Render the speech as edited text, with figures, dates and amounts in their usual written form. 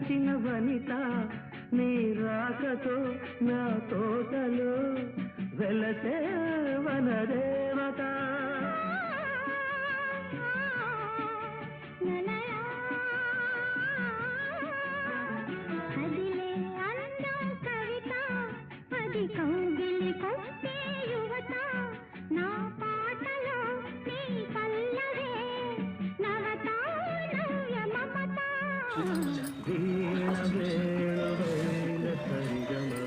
వచ్చిన వనిత నీ రాకతో నా తోటలో వెలసే వనదేవత అదిలే అందం కవిత అది కౌగిలి కొట్టే యువత నా పాటలో నీ పల్లవే నవత నవ్య మమత వీణ వేణ వేణ సరిగమ